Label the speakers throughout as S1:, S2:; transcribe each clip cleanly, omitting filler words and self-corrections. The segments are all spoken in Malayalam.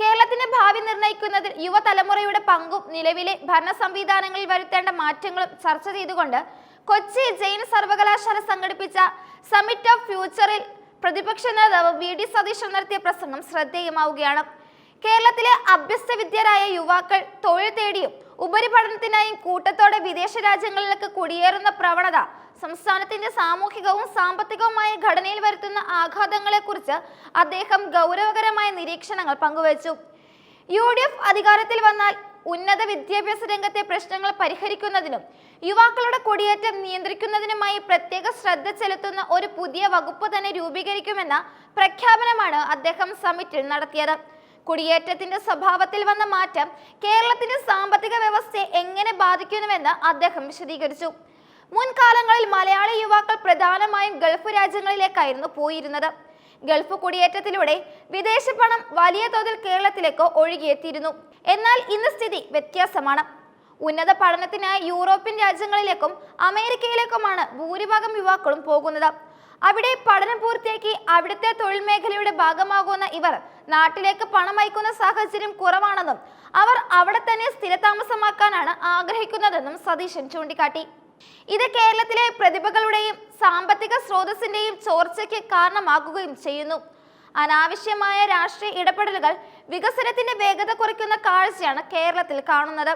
S1: കേരളത്തിന്റെ ഭാവി നിർണ്ണയിക്കുന്നതിൽ യുവതലമുറയുടെ പങ്കും നിലവിലെ ഭരണ സംവിധാനങ്ങളിൽ വരുത്തേണ്ട മാറ്റങ്ങളും ചർച്ച ചെയ്തുകൊണ്ട് കൊച്ചി ജെയിൻ സർവകലാശാല സംഘടിപ്പിച്ച സമ്മിറ്റ് ഓഫ് ഫ്യൂച്ചറിൽ പ്രതിപക്ഷ നേതാവ് വി.ഡി. സതീശൻ നടത്തിയ പ്രസംഗം ശ്രദ്ധേയമാവുകയാണ്. കേരളത്തിലെ അഭ്യസ്തവിദ്യരായ യുവാക്കൾ തൊഴിൽ തേടിയും ഉപരിപഠനത്തിനായും കൂട്ടത്തോടെ വിദേശ രാജ്യങ്ങളിലേക്ക് കുടിയേറുന്ന പ്രവണത സംസ്ഥാനത്തിന്റെ സാമൂഹികവും സാമ്പത്തികവുമായ ഘടനയിൽ വരുത്തുന്ന ആഘാതങ്ങളെക്കുറിച്ച് അദ്ദേഹം ഗൗരവകരമായ നിരീക്ഷണങ്ങൾ പങ്കുവച്ചു. UDF അധികാരത്തിൽ വന്നാൽ ഉന്നത വിദ്യാഭ്യാസ രംഗത്തെ പ്രശ്നങ്ങൾ പരിഹരിക്കുന്നതിനും യുവാക്കളുടെ കുടിയേറ്റം നിയന്ത്രിക്കുന്നതിനുമായി പ്രത്യേക ശ്രദ്ധ ചെലുത്തുന്ന ഒരു പുതിയ വകുപ്പ് തന്നെ രൂപീകരിക്കുമെന്ന പ്രഖ്യാപനമാണ് അദ്ദേഹം സമ്മിറ്റിൽ നടത്തിയത്. കുടിയേറ്റത്തിന്റെ സ്വഭാവത്തിൽ വന്ന മാറ്റം കേരളത്തിന്റെ സാമ്പത്തിക വ്യവസ്ഥയെ എങ്ങനെ ബാധിക്കുന്നുവെന്ന് അദ്ദേഹം വിശദീകരിച്ചു. മുൻകാലങ്ങളിൽ മലയാളി യുവാക്കൾ പ്രധാനമായും ഗൾഫ് രാജ്യങ്ങളിലേക്കായിരുന്നു പോയിരുന്നത്. ഗൾഫ് കുടിയേറ്റത്തിലൂടെ വിദേശ പണം വലിയ തോതിൽ കേരളത്തിലേക്ക് ഒഴുകിയെത്തിയിരുന്നു. എന്നാൽ ഇന്ന് സ്ഥിതി വ്യത്യാസമാണ്. ഉന്നത പഠനത്തിനായി യൂറോപ്യൻ രാജ്യങ്ങളിലേക്കും അമേരിക്കയിലേക്കുമാണ് ഭൂരിഭാഗം യുവാക്കളും പോകുന്നത്. അവിടെ പഠനം പൂർത്തിയാക്കി അവിടുത്തെ തൊഴിൽ മേഖലയുടെ ഭാഗമാകുന്ന ഇവർ നാട്ടിലേക്ക് പണം അയക്കുന്ന സാഹചര്യം കുറവാണെന്നും അവർ അവിടെ തന്നെ സ്ഥിരതാമസമാക്കാനാണ് ആഗ്രഹിക്കുന്നതെന്നും സതീശൻ ചൂണ്ടിക്കാട്ടി. ഇത് കേരളത്തിലെ പ്രതിഭകളുടെയും സാമ്പത്തിക സ്രോതസ്സിന്റെയും ചോർച്ചയ്ക്ക് കാരണമാകുകയും ചെയ്യുന്നു. അനാവശ്യമായ രാഷ്ട്രീയ ഇടപെടലുകൾ വികസനത്തിന്റെ വേഗത കുറയ്ക്കുന്ന കാഴ്ചയാണ് കേരളത്തിൽ കാണുന്നത്.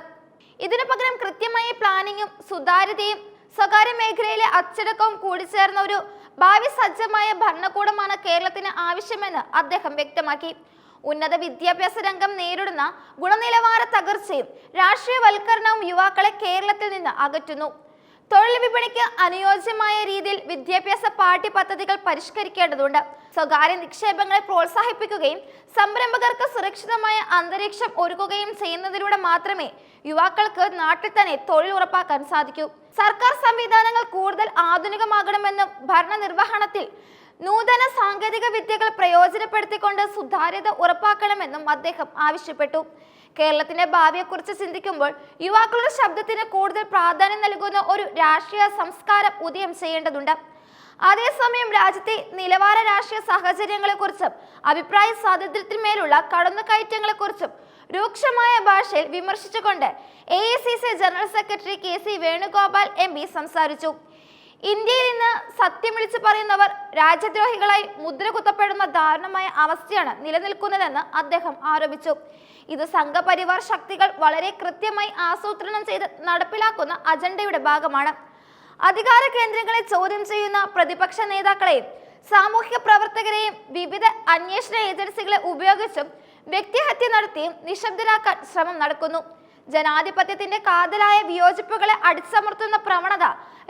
S1: ഇതിനു പകരം കൃത്യമായ പ്ലാനിങ്ങും സുതാര്യതയും സ്വകാര്യ മേഖലയിലെ അച്ചടക്കവും കൂടിച്ചേർന്ന ഒരു ഭാവി സജ്ജമായ ഭരണകൂടമാണ് കേരളത്തിന് ആവശ്യമെന്ന് അദ്ദേഹം വ്യക്തമാക്കി. ഉന്നത വിദ്യാഭ്യാസ രംഗം നേരിടുന്ന ഗുണനിലവാര തകർച്ചയും രാഷ്ട്രീയവൽക്കരണവും യുവാക്കളെ കേരളത്തിൽ നിന്ന് അകറ്റുന്നു. തൊഴിൽ വിപണിക്ക് അനുയോജ്യമായ രീതിയിൽ വിദ്യാഭ്യാസ പാഠ്യപദ്ധതികൾ പരിഷ്കരിക്കേണ്ടതുണ്ട്. സ്വകാര്യ നിക്ഷേപങ്ങളെ പ്രോത്സാഹിപ്പിക്കുകയും സംരംഭകർക്ക് സുരക്ഷിതമായ അന്തരീക്ഷം ഒരുക്കുകയും ചെയ്യുന്നതിലൂടെ മാത്രമേ യുവാക്കൾക്ക് നാട്ടിൽ തന്നെ തൊഴിൽ ഉറപ്പാക്കാൻ സാധിക്കൂ. സർക്കാർ സംവിധാനങ്ങൾ കൂടുതൽ ആധുനികമാകണമെന്നും ഭരണനിർവഹണത്തിൽ നൂതന സാങ്കേതിക വിദ്യകൾ പ്രയോജനപ്പെടുത്തിക്കൊണ്ട് സുതാര്യത ഉറപ്പാക്കണമെന്നും അദ്ദേഹം ആവശ്യപ്പെട്ടു. കേരളത്തിന്റെ ഭാവിയെക്കുറിച്ച് ചിന്തിക്കുമ്പോൾ യുവാക്കളുടെ ശബ്ദത്തിന് കൂടുതൽ പ്രാധാന്യം നൽകുന്ന ഒരു രാഷ്ട്രീയ സംസ്കാരം ഉദയം ചെയ്യേണ്ടതുണ്ട്. അതേസമയം രാജ്യത്തെ നിലവാര രാഷ്ട്രീയ സാഹചര്യങ്ങളെക്കുറിച്ചും അഭിപ്രായ സ്വാതന്ത്ര്യത്തിന്മേലുള്ള കടന്നുകയറ്റങ്ങളെക്കുറിച്ചും രൂക്ഷമായ ഭാഷയിൽ വിമർശിച്ചുകൊണ്ട് AICC general secretary KC Venugopal MP സംസാരിച്ചു. ഇന്ത്യയിൽ ഇന്ന് സത്യം വിളിച്ചു പറയുന്നവർ രാജ്യദ്രോഹികളായി മുദ്രകുത്തപ്പെടുന്ന ദാരുണമായ അവസ്ഥയാണ് നിലനിൽക്കുന്നതെന്ന് അദ്ദേഹം ആരോപിച്ചു. ഇത് സംഘപരിവാർ ശക്തികൾ വളരെ കൃത്യമായി ആസൂത്രണം ചെയ്ത് നടപ്പിലാക്കുന്ന അജണ്ടയുടെ ഭാഗമാണ്. അധികാര കേന്ദ്രങ്ങളെ ചോദ്യം ചെയ്യുന്ന പ്രതിപക്ഷ നേതാക്കളെയും സാമൂഹിക പ്രവർത്തകരെയും വിവിധ അന്വേഷണ ഏജൻസികളെ ഉപയോഗിച്ചും വ്യക്തിഹത്യ നടത്തിയും നിശബ്ദരാക്കാൻ ശ്രമം നടക്കുന്നു. ജനാധിപത്യത്തിന്റെ കാതലായ വിയോജിപ്പുകളെ അടിച്ചമർത്തുന്ന പ്രവണത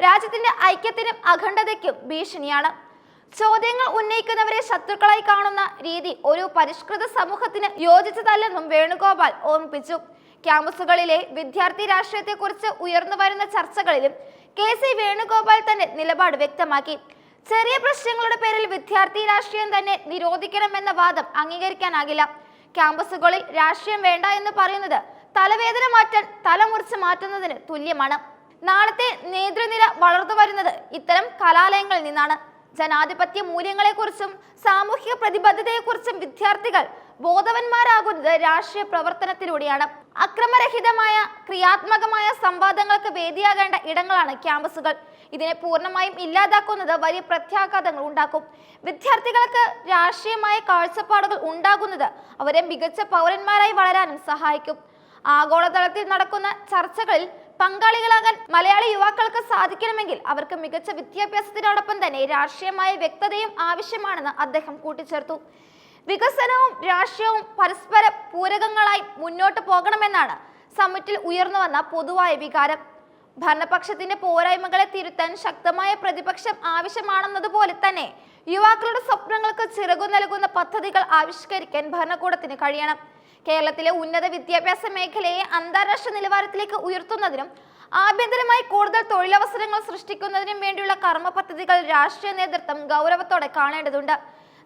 S1: രാജ്യത്തിന്റെ ഐക്യത്തിനും അഖണ്ഡതയ്ക്കും ഭീഷണിയാണ്. ചോദ്യങ്ങൾ ഉന്നയിക്കുന്നവരെ ശത്രുക്കളായി കാണുന്ന രീതി ഒരു പരിഷ്കൃത സമൂഹത്തിന് യോജിച്ചതല്ലെന്നും വേണുഗോപാൽ ഓർമ്മിപ്പിച്ചു. ക്യാമ്പസുകളിലെ വിദ്യാർത്ഥി രാഷ്ട്രീയത്തെക്കുറിച്ച് ഉയർന്നു വരുന്ന ചർച്ചകളിലും KC വേണുഗോപാൽ തന്റെ നിലപാട് വ്യക്തമാക്കി. ചെറിയ പ്രശ്നങ്ങളുടെ പേരിൽ വിദ്യാർത്ഥി രാഷ്ട്രീയം തന്നെ നിരോധിക്കണമെന്ന വാദം അംഗീകരിക്കാനാകില്ല. ക്യാമ്പസുകളിൽ രാഷ്ട്രീയം വേണ്ട എന്ന് പറയുന്നത് തലവേദന മാറ്റാൻ തലമുറിച്ച് മാറ്റുന്നതിന് തുല്യമാണ്. നാളത്തെ നേതൃനിര വളർന്നു വരുന്നത് ഇത്തരം കലാലയങ്ങളിൽ നിന്നാണ്. ജനാധിപത്യ മൂല്യങ്ങളെക്കുറിച്ചും സാമൂഹിക പ്രതിബദ്ധതയെക്കുറിച്ചും വിദ്യാർത്ഥികൾ ബോധവാന്മാരാകുന്നത് രാഷ്ട്രീയ പ്രവർത്തനത്തിലൂടെയാണ്. അക്രമരഹിതമായ ക്രിയാത്മകമായ സംവാദങ്ങൾക്ക് വേദിയാകേണ്ട ഇടങ്ങളാണ് ക്യാമ്പസുകൾ. ഇതിനെ പൂർണ്ണമായും ഇല്ലാതാക്കുന്നത് വലിയ പ്രത്യാഘാതങ്ങൾ ഉണ്ടാക്കും. വിദ്യാർത്ഥികൾക്ക് രാഷ്ട്രീയമായ കാഴ്ചപ്പാടുകൾ ഉണ്ടാകുന്നത് അവരെ മികച്ച പൗരന്മാരായി വളരാനും സഹായിക്കും. ആഗോളതലത്തിൽ നടക്കുന്ന ചർച്ചകളിൽ പങ്കാളികളാകാൻ മലയാളി യുവാക്കൾക്ക് സാധിക്കണമെങ്കിൽ അവർക്ക് മികച്ച വിദ്യാഭ്യാസത്തിനോടൊപ്പം തന്നെ രാഷ്ട്രീയമായ വ്യക്തതയും ആവശ്യമാണെന്ന് അദ്ദേഹം കൂട്ടിച്ചേർത്തു. വികസനവും രാഷ്ട്രീയവും പരസ്പര പൂരകങ്ങളായി മുന്നോട്ട് പോകണമെന്നാണ് സമ്മിറ്റിൽ ഉയർന്നു വന്ന പൊതുവായ വികാരം. ഭരണപക്ഷത്തിന്റെ പോരായ്മകളെ തിരുത്താൻ ശക്തമായ പ്രതിപക്ഷം ആവശ്യമാണെന്നതുപോലെ തന്നെ യുവാക്കളുടെ സ്വപ്നങ്ങൾക്ക് ചിറകു നൽകുന്ന പദ്ധതികൾ ആവിഷ്കരിക്കാൻ ഭരണകൂടത്തിന് കഴിയണം. കേരളത്തിലെ ഉന്നത വിദ്യാഭ്യാസ മേഖലയെ അന്താരാഷ്ട്ര നിലവാരത്തിലേക്ക് ഉയർത്തുന്നതിനും ആഭ്യന്തരമായി കൂടുതൽ തൊഴിലവസരങ്ങൾ സൃഷ്ടിക്കുന്നതിനും വേണ്ടിയുള്ള കർമ്മ പദ്ധതികൾ രാഷ്ട്രീയ നേതൃത്വം ഗൗരവത്തോടെ കാണേണ്ടതുണ്ട്.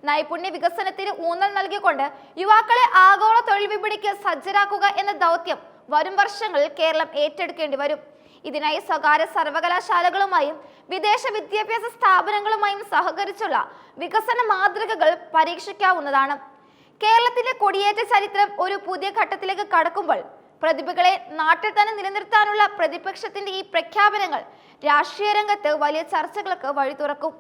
S1: നൈപുണ്യ വികസനത്തിന് ഊന്നൽ നൽകിക്കൊണ്ട് യുവാക്കളെ ആഗോള തൊഴിൽ വിപണിക്ക് സജ്ജരാക്കുക എന്ന ദൗത്യം വരും വർഷങ്ങളിൽ കേരളം ഏറ്റെടുക്കേണ്ടി വരും. ഇതിനായി സ്വകാര്യ സർവകലാശാലകളുമായും വിദേശ വിദ്യാഭ്യാസ സ്ഥാപനങ്ങളുമായും സഹകരിച്ചുള്ള വികസന മാതൃകകൾ പരീക്ഷിക്കാവുന്നതാണ്. കേരളത്തിന്റെ കൊടിയേറ്റ ചരിത്രം ഒരു പുതിയ ഘട്ടത്തിലേക്ക് കടക്കുമ്പോൾ പ്രതിഭകളെ നാട്ടിൽ തന്നെ നിലനിർത്താനുള്ള പ്രതിപക്ഷത്തിന്റെ ഈ പ്രഖ്യാപനങ്ങൾ രാഷ്ട്രീയ രംഗത്ത് വലിയ ചർച്ചകൾക്ക് വഴി തുറക്കും.